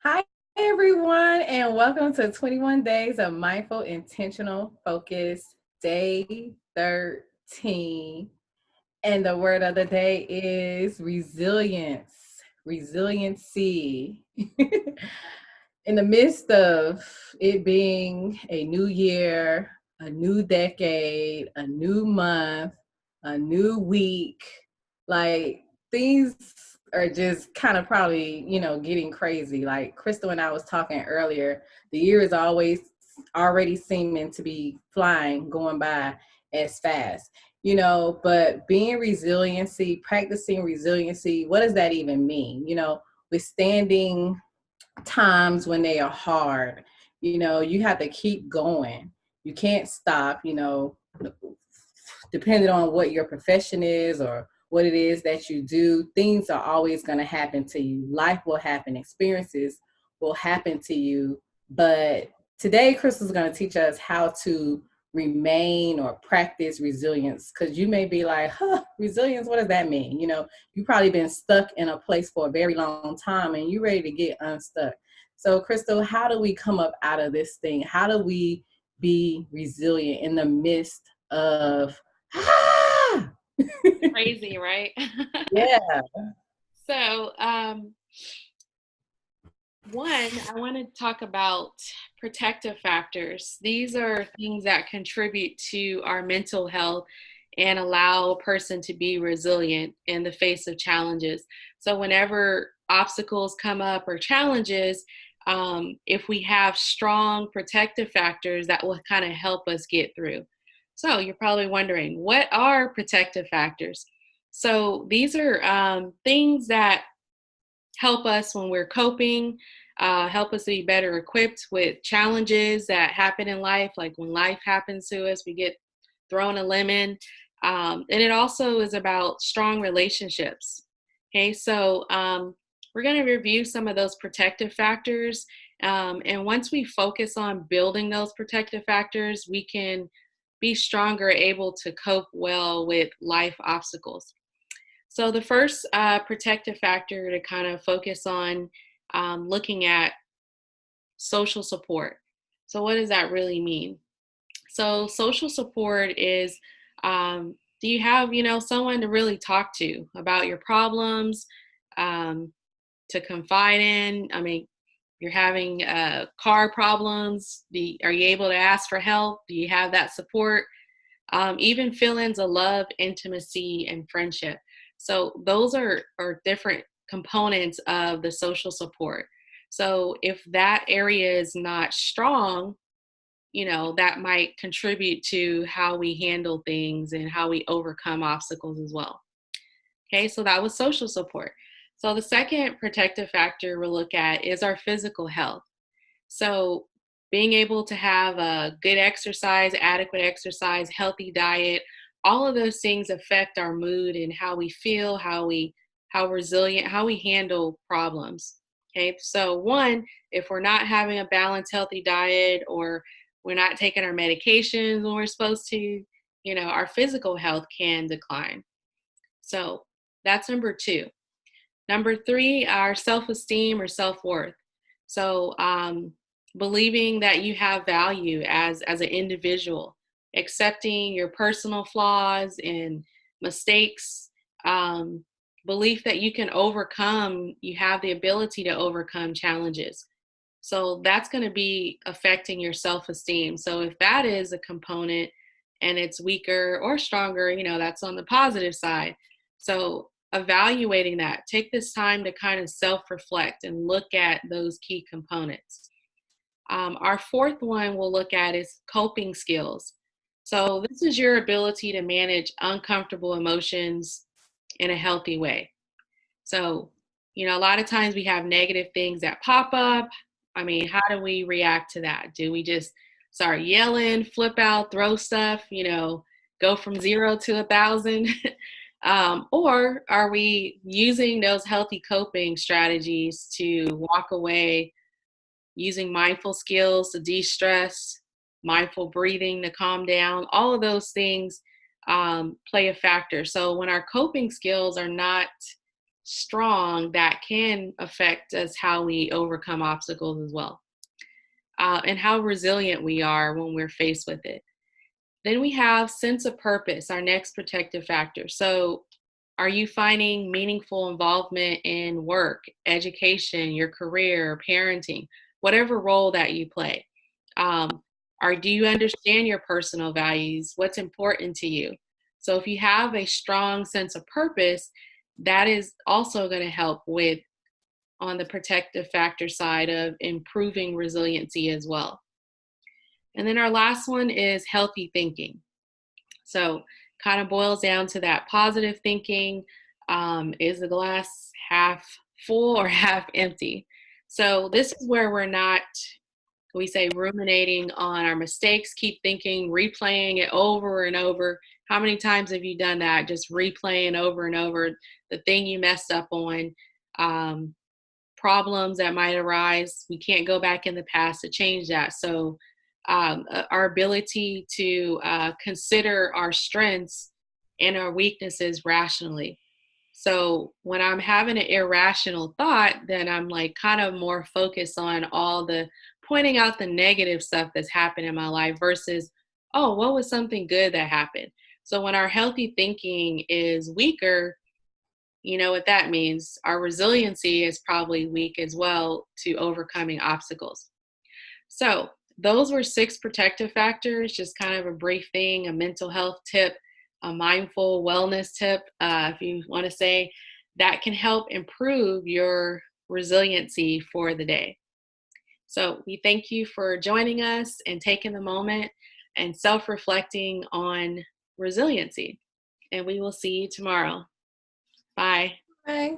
Hi, everyone, and welcome to 21 Days of Mindful Intentional Focus, Day 13. And the word of the day is resilience, resiliency. In the midst of it being a new year, a new decade, a new month, a new week, like things are just kind of probably, getting crazy. Like Crystal and I was talking earlier, the year is always already seeming to be flying, going by as fast, but being resiliency, practicing resiliency, what does that even mean? Withstanding times when they are hard, you have to keep going. You can't stop, depending on what your profession is or what it is that you do, things are always going to happen to you. Life will happen, experiences will happen to you. But today, Crystal's going to teach us how to remain or practice resilience, because you may be like, resilience, what does that mean? You've probably been stuck in a place for a very long time and you're ready to get unstuck. So, Crystal, how do we come up out of this thing? How do we be resilient in the midst of Crazy, right? yeah. So, one, I want to talk about protective factors. These are things that contribute to our mental health and allow a person to be resilient in the face of challenges. So, whenever obstacles come up or challenges, if we have strong protective factors, that will kind of help us get through. So, you're probably wondering, what are protective factors? So, these are things that help us when we're coping, help us to be better equipped with challenges that happen in life, like when life happens to us, we get thrown a lemon. And it also is about strong relationships. Okay, so we're going to review some of those protective factors. And once we focus on building those protective factors, we can be stronger, able to cope well with life obstacles. So the first protective factor to kind of focus on looking at social support. So what does that really mean? So social support is, do you have, someone to really talk to about your problems, um, to confide in? I mean, you're having car problems. Are you able to ask for help? Do you have that support? Even feelings of love, intimacy, and friendship. So those are different components of the social support. So if that area is not strong, that might contribute to how we handle things and how we overcome obstacles as well. Okay, so that was social support. So the second protective factor we'll look at is our physical health. So, being able to have a good exercise, adequate exercise, healthy diet, all of those things affect our mood and how we feel, how resilient, how we handle problems. Okay, so one, if we're not having a balanced, healthy diet or we're not taking our medications when we're supposed to, our physical health can decline. So that's number two. Number three, our self esteem or self worth. So, believing that you have value as an individual, accepting your personal flaws and mistakes, belief that you can overcome, you have the ability to overcome challenges. So that's going to be affecting your self esteem. So if that is a component and it's weaker or stronger, that's on the positive side. So evaluating that, take this time to kind of self reflect and look at those key components. Our fourth one we'll look at is coping skills. So this is your ability to manage uncomfortable emotions in a healthy way. So, a lot of times we have negative things that pop up. I mean, how do we react to that? Do we just start yelling, flip out, throw stuff, go from 0 to 1,000? Or are we using those healthy coping strategies to walk away, using mindful skills to de stress, mindful breathing to calm down? All of those things play a factor. So when our coping skills are not strong, that can affect us how we overcome obstacles as well, and how resilient we are when we're faced with it. Then we have sense of purpose, our next protective factor. So, are you finding meaningful involvement in work, education, your career, parenting, whatever role that you play? Um, or do you understand your personal values? What's important to you? So, if you have a strong sense of purpose, that is also going to help with on the protective factor side of improving resiliency as well. And then our last one is healthy thinking. So, kind of boils down to that positive thinking. Is the glass half full or half empty? So, this is where we're not, we say, ruminating on our mistakes, keep thinking, replaying it over and over. How many times have you done that? Just replaying over and over the thing you messed up on, problems that might arise. We can't go back in the past to change that. So, our ability to consider our strengths and our weaknesses rationally. So when I'm having an irrational thought, then I'm like kind of more focused on all the pointing out the negative stuff that's happened in my life versus, oh, what was something good that happened? So when our healthy thinking is weaker, you know what that means. Our resiliency is probably weak as well to overcoming obstacles. So, those were 6 protective factors, just kind of a brief thing, a mental health tip, a mindful wellness tip, if you want to say, that can help improve your resiliency for the day. So, we thank you for joining us and taking the moment and self reflecting on resiliency. And we will see you tomorrow. Bye. Bye.